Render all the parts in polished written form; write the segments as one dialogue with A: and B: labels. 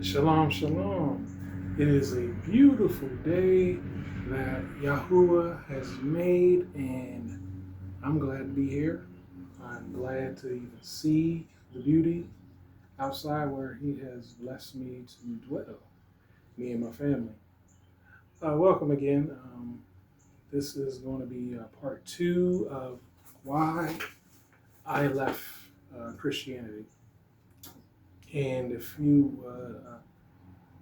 A: Shalom, shalom. It is a beautiful day that Yahuwah has made, and I'm glad to be here. I'm glad to even see the beauty outside where He has blessed me to dwell, me and my family. Welcome again. This is going to be part 2 of why I left Christianity. And if you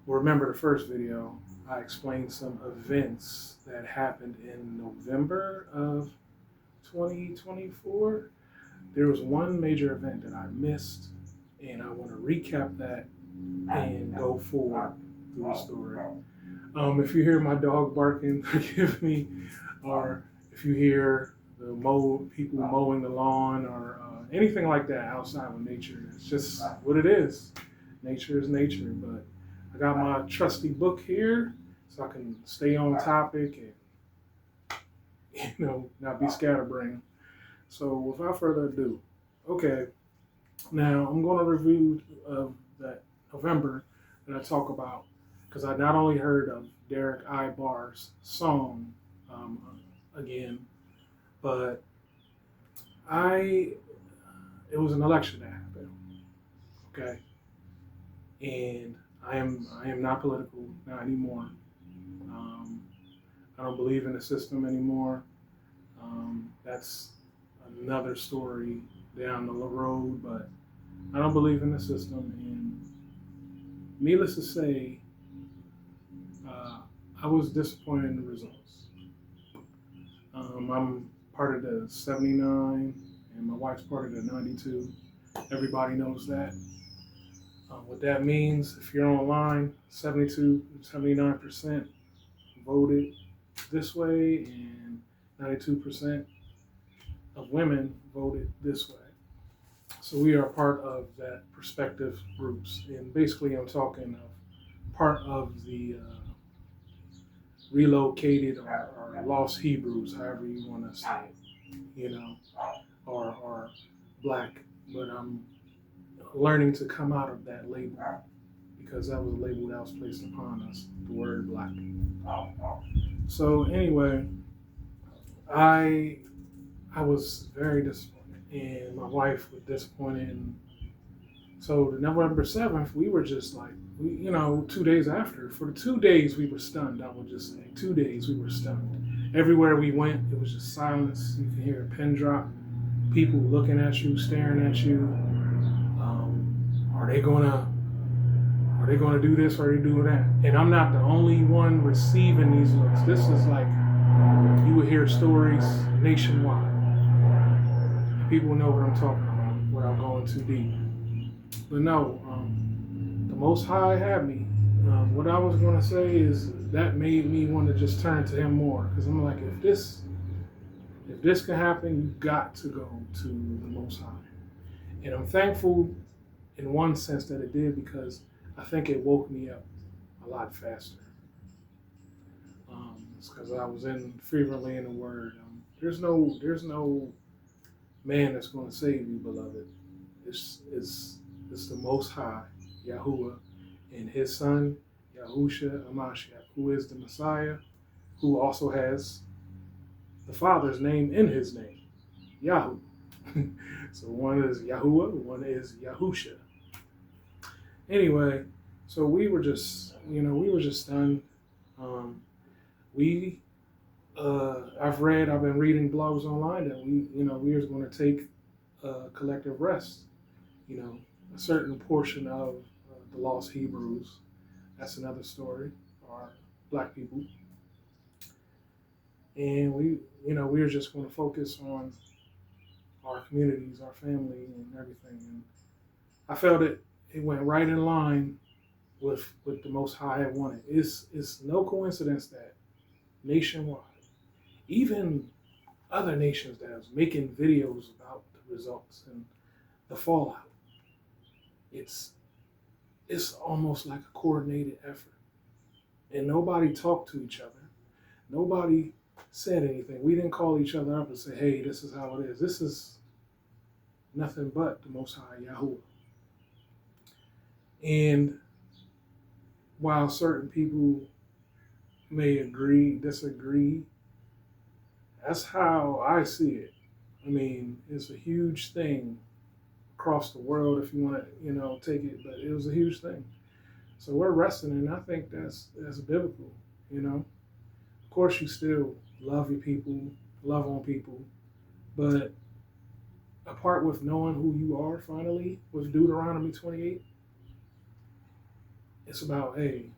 A: remember the first video, I explained some events that happened in November of 2024. There was one major event that I missed, and I want to recap that and go forward through the story. If you hear my dog barking, forgive me, or if you hear the people mowing the lawn or anything like that outside with nature, it's just what it is. Nature is nature, but I got my trusty book here so I can stay on topic and, not be scatterbrained. So without further ado, okay, now I'm going to review that November that I talk about, because I not only heard of Derek Ibar's song again, but it was an election that happened, okay? And I am not political, not anymore. I don't believe in the system anymore. That's another story down the road, but I don't believe in the system. And needless to say, I was disappointed in the results. I'm part of the 79, and my wife's part of the 92. Everybody knows that. What that means, if you're online, 79% voted this way, and 92% of women voted this way. So we are part of that prospective groups. And basically I'm talking of part of the relocated or lost Hebrews, however you want to say it, or black. But I'm learning to come out of that label, because that was a label that was placed upon us, the word black. So anyway, I was very disappointed, and my wife was disappointed. And so the November 7th, we were just like, 2 days after, for 2 days we were stunned. I would just say 2 days we were stunned. Everywhere we went, it was just silence. You can hear a pin drop, people looking at you, staring at you. Are they gonna do this? Or are they doing that? And I'm not the only one receiving these looks. This is like, you would hear stories nationwide. People know what I'm talking about without going too deep. But no, the Most High had me. What I was gonna say is that made me want to just turn to Him more, because I'm like, if this can happen, you got to go to the Most High. And I'm thankful in one sense that it did, because I think it woke me up a lot faster. It's because I was frequently in the Word. There's no man that's going to save you, beloved. It's the Most High Yahuwah and His Son YAHUSHA, HAMASHIACH, who is the Messiah, who also has the Father's name in His name, Yahu. So one is Yahuwah, one is YAHUSHA. Anyway, so we were just stunned. I've been reading blogs online that we are going to take a collective rest. A certain portion of the lost Hebrews. That's another story. Or black people. And we are just going to focus on our communities, our family, and everything. And I felt it went right in line with the Most High had wanted. It's no coincidence that nationwide, even other nations that was making videos about the results and the fallout, it's almost like a coordinated effort. And nobody talked to each other. Nobody said anything. We didn't call each other up and say, hey, this is how it is. This is nothing but the Most High Yahuwah. And while certain people may disagree, that's how I see it. I mean, it's a huge thing across the world if you want to, take it, but it was a huge thing. So we're wrestling, and I think that's biblical, Of course, you still love your people, love on people, but apart with knowing who you are finally, with Deuteronomy 28, it's about, hey,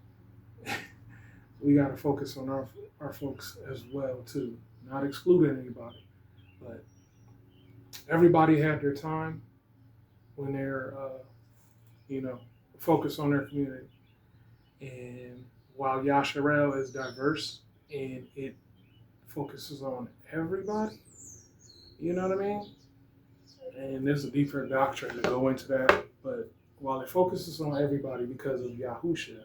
A: we got to focus on our folks as well, too. Not excluding anybody, but everybody had their time when they're, focused on their community. And while Yashar'el is diverse and it focuses on everybody, you know what I mean? And there's a deeper doctrine to go into that, but while it focuses on everybody because of YAHUSHA,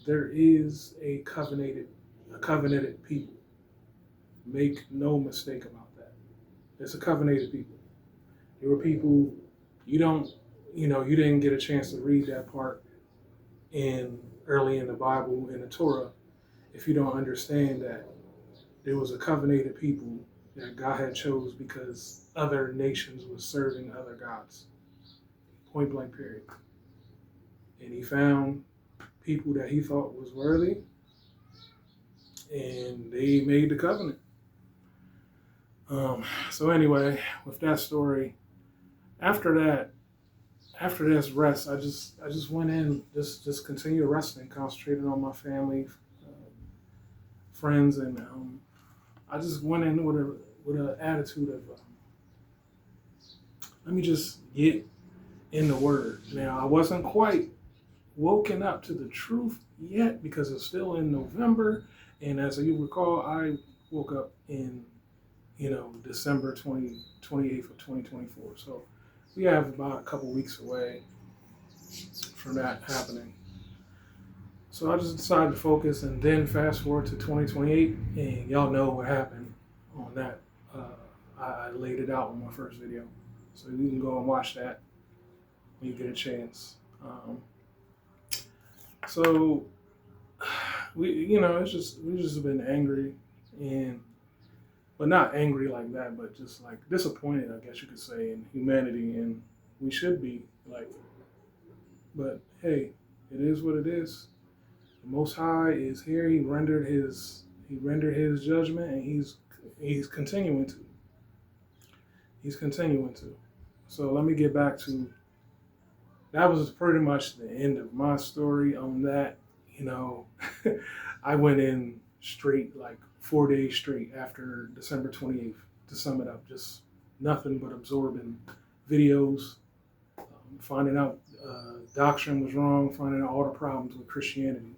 A: there is a covenanted people. Make no mistake about that. It's a covenanted people. There were people you didn't get a chance to read that part early in the Bible, in the Torah, if you don't understand that there was a covenanted people that God had chose because other nations were serving other gods. Point blank, period. And he found people that he thought was worthy, and they made the covenant. So anyway, with that story, after this rest, I just went in, just continued resting, concentrated on my family, friends, and I just went in with an attitude of let me just get in the Word. Now, I wasn't quite woken up to the truth yet because it's still in November, and as you recall, I woke up in December 28th of 2024. So we have about a couple weeks away from that happening. So I just decided to focus, and then fast forward to 2028, and y'all know what happened on that. I laid it out in my first video, so you can go and watch that when you get a chance. So we just been angry, but not angry like that, but just like disappointed, I guess you could say, in humanity, and we should be like. But hey, it is what it is. The Most High is here. He rendered his judgment, and he's continuing to. He's continuing to. So let me get back to. That was pretty much the end of my story on that. I went in straight, like 4 days straight after December 28th, to sum it up. Just nothing but absorbing videos, finding out doctrine was wrong, finding out all the problems with Christianity.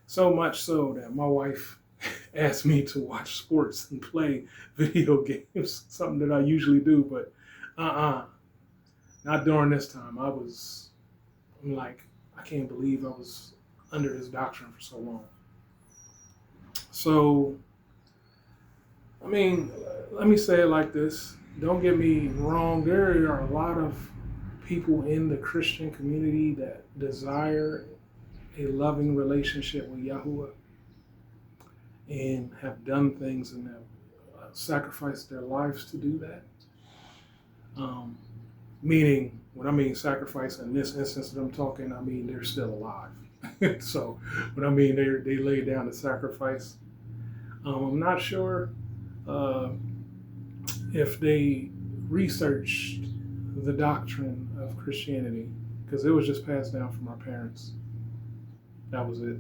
A: So much so that my wife asked me to watch sports and play video games, something that I usually do, but not during this time. I'm like, I can't believe I was under this doctrine for so long. So, I mean, let me say it like this. Don't get me wrong. There are a lot of people in the Christian community that desire a loving relationship with Yahuwah and have done things and have sacrificed their lives to do that. Meaning, when I mean sacrifice in this instance that I'm talking, I mean they're still alive. So, when I mean they laid down the sacrifice, I'm not sure if they researched the doctrine of Christianity, because it was just passed down from our parents. That was it.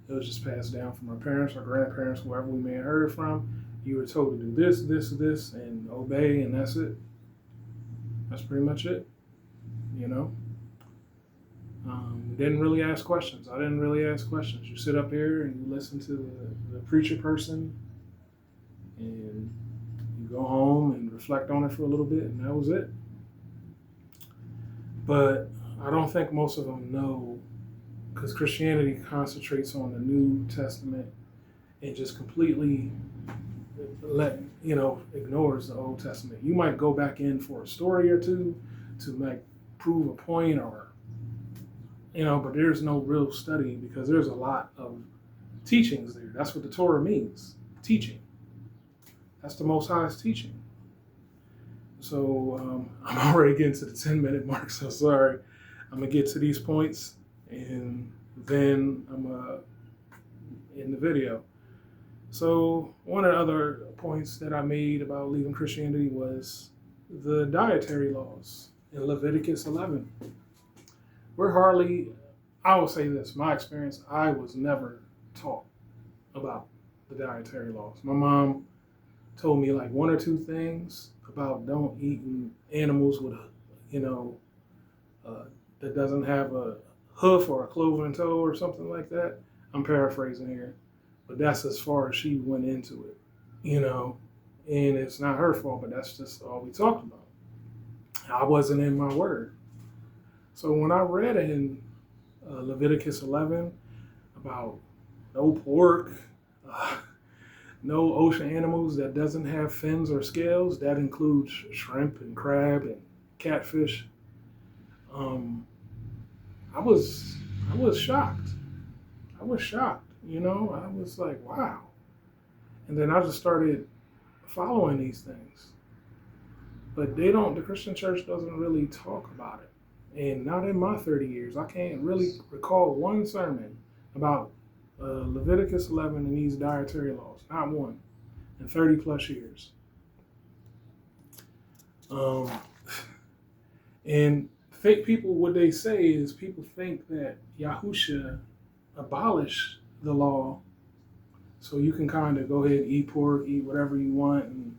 A: It was just passed down from our parents, our grandparents, whoever we may have heard from. You were told to do this, this, this, and obey, and that's it. That's pretty much it, Didn't really ask questions. I didn't really ask questions. You sit up here and you listen to the preacher person, and you go home and reflect on it for a little bit, and that was it. But I don't think most of them know, because Christianity concentrates on the New Testament and just completely ignores the Old Testament. You might go back in for a story or two to prove a point, or but there's no real study because there's a lot of teachings there. That's what the Torah means, teaching. That's the Most High's teaching. So I'm already getting to the 10-minute mark, so sorry. I'm going to get to these points, and then I'm going to end the video. So one of the other points that I made about leaving Christianity was the dietary laws in Leviticus 11. I will say this, my experience, I was never taught about the dietary laws. My mom told me like one or two things about don't eating animals with, that doesn't have a hoof or a cloven toe or something like that. I'm paraphrasing here, but that's as far as she went into it, and it's not her fault, but that's just all we talked about. I wasn't in my word. So when I read in Leviticus 11 about no pork, no ocean animals that doesn't have fins or scales, that includes shrimp and crab and catfish, I was shocked. I was shocked, I was like, wow. And then I just started following these things. But the Christian church doesn't really talk about it. And not in my 30 years. I can't really recall one sermon about Leviticus 11 and these dietary laws. Not one in 30 plus years. And fake people, what they say is people think that YAHUSHA abolished the law so you can kind of go ahead and eat pork, eat whatever you want.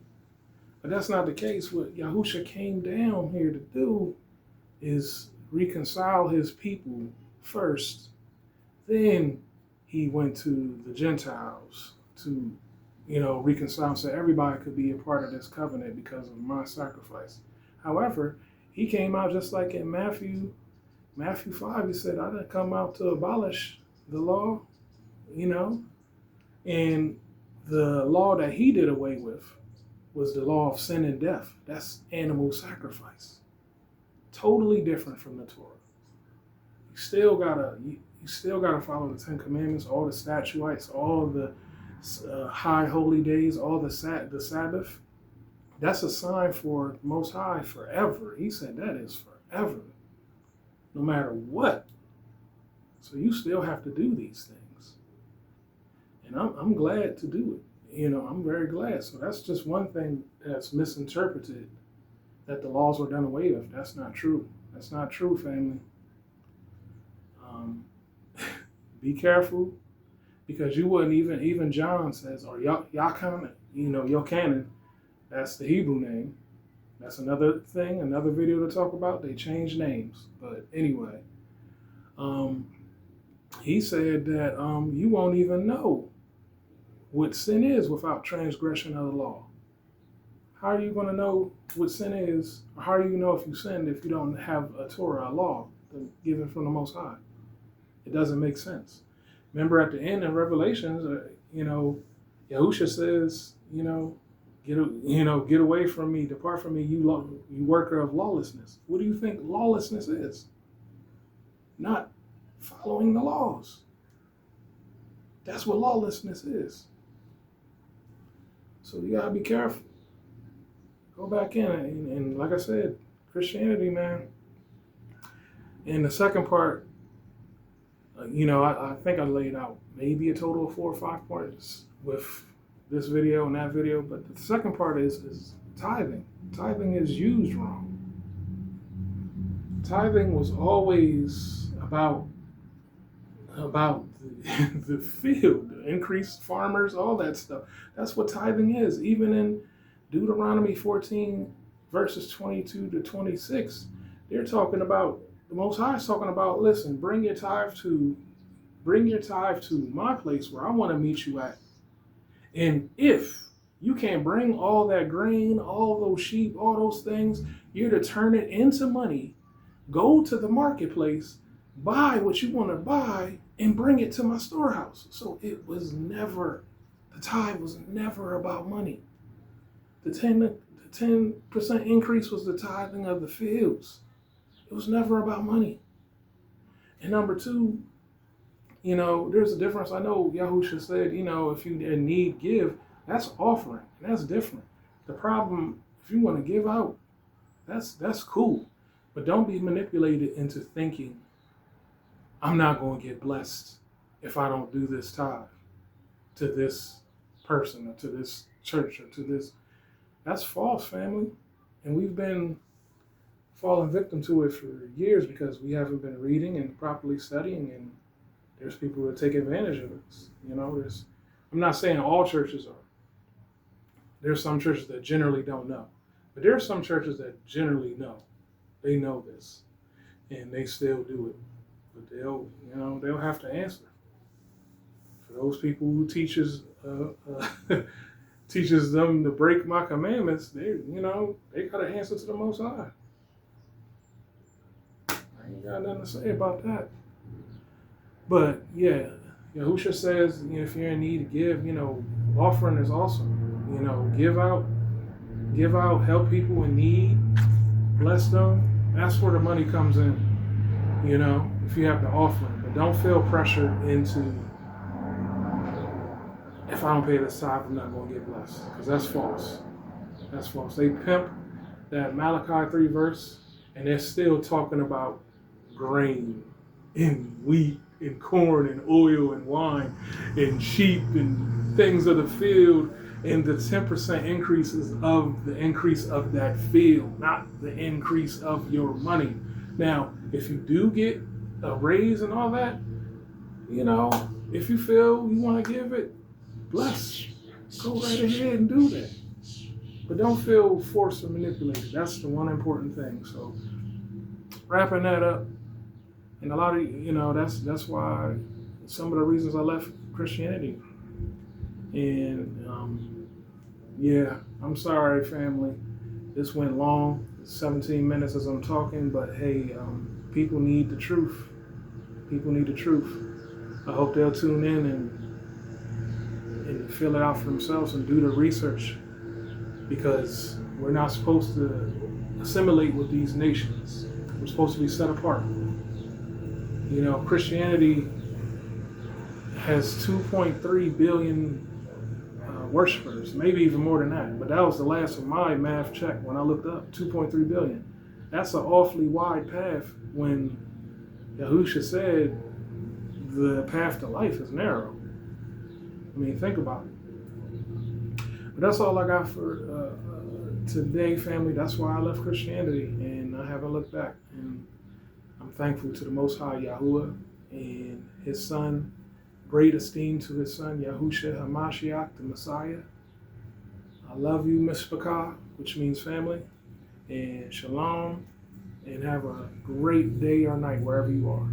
A: But that's not the case. What YAHUSHA came down here to do is reconcile his people first. Then he went to the Gentiles to, reconcile so everybody could be a part of this covenant because of my sacrifice. However, he came out just like in Matthew 5. He said, I didn't come out to abolish the law, and the law that he did away with was the law of sin and death. That's animal sacrifice. Totally different from the Torah. You still gotta follow the 10 Commandments, all the statutes, all the high holy days, all the Sabbath. That's a sign for Most High forever. He said that is forever, no matter what. So you still have to do these things, and I'm glad to do it. I'm very glad. So that's just one thing that's misinterpreted, that the laws were done away with. That's not true. That's not true, family. Be careful, because you wouldn't even John says, or Yochanan, Yochanan, that's the Hebrew name. That's another thing, another video to talk about. They changed names. But anyway, he said that you won't even know what sin is without transgression of the law. How are you going to know what sin is? Or how do you know if you sinned if you don't have a Torah, a law given from the Most High? It doesn't make sense. Remember at the end of Revelations, Yahusha says, get away from me, depart from me, you worker of lawlessness. What do you think lawlessness is? Not following the laws. That's what lawlessness is. So you gotta be careful. Go back in and like I said, Christianity, man. And the second part, I think I laid out maybe a total of 4 or 5 points with this video and that video, but the second part is tithing. Tithing is used wrong. Tithing was always about the field, the increased farmers, all that stuff. That's what tithing is. Even in Deuteronomy 14, verses 22 to 26, they're talking about, the Most High is talking about, listen, bring your tithe to my place where I want to meet you at. And if you can't bring all that grain, all those sheep, all those things, you're to turn it into money, go to the marketplace, buy what you want to buy, and bring it to my storehouse. So the tithe was never about money. The 10% increase was the tithing of the fields. It was never about money. And number two, there's a difference. I know Yahusha said, if you in need, give. That's offering. And that's different. The problem, if you want to give out, that's cool. But don't be manipulated into thinking, I'm not going to get blessed if I don't do this tithe to this person or to this church or to this. That's false, family. And we've been falling victim to it for years because we haven't been reading and properly studying, and there's people that take advantage of this. I'm not saying all churches are. There's some churches that generally don't know. But there are some churches that generally know. They know this. And they still do it. But they'll have to answer. For those people who teaches them to break my commandments, they gotta answer to the Most High. I ain't got nothing to say about that. But yeah, Yahusha says, if you're in need to give, offering is awesome. Give out, help people in need, bless them. That's where the money comes in, if you have the offering. But don't feel pressure into, if I don't pay this tithe, I'm not going to get blessed. Because that's false. That's false. They pimp that Malachi 3 verse, and they're still talking about grain and wheat and corn and oil and wine and sheep and things of the field, and the 10% increases of the increase of that field, not the increase of your money. Now, if you do get a raise and all that, if you feel you want to give it, bless. Go right ahead and do that. But don't feel forced or manipulated. That's the one important thing. So, wrapping that up, and a lot of, that's why some of the reasons I left Christianity. And I'm sorry, family. This went long, 17 minutes as I'm talking, but hey, people need the truth. People need the truth. I hope they'll tune in and fill it out for themselves and do the research, because we're not supposed to assimilate with these nations. We're supposed to be set apart. Christianity has 2.3 billion worshipers, maybe even more than that. But that was the last of my math check when I looked up, 2.3 billion. That's an awfully wide path when Yahusha said the path to life is narrow. I mean, think about it. But that's all I got for today, family. That's why I left Christianity, and I haven't looked back. And I'm thankful to the Most High Yahuwah and His Son. Great esteem to His Son, Yahusha, HAMASHIACH, the Messiah. I love you, Mishpacha, which means family. And Shalom, and have a great day or night wherever you are.